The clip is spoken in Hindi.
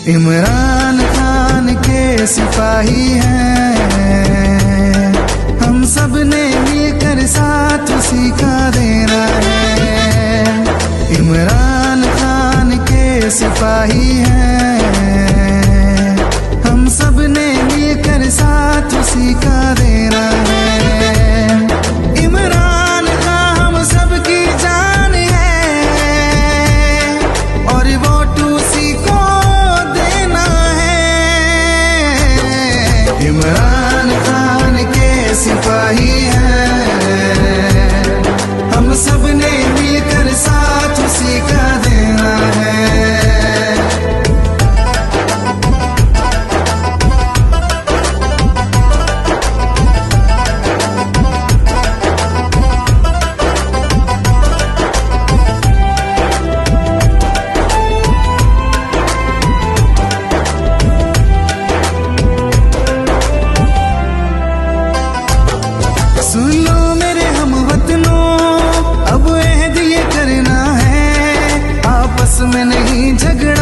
इमरान खान के सिपाही हैं, हम सब ने मिलकर साथ उसी का देना है। इमरान खान के सिपाही हैं, हम सब ने मिलकर साथ उसी का देना है। इमरान खान हम सब की जान है और वोट उसी को देना है। इमरान खान के सिपाही हैं, हम सब ने मिलकर साथ उसी का देना है। सुन लो मेरे हमवतनों, अब अहद ये करना है, आपस में नहीं झगड़ा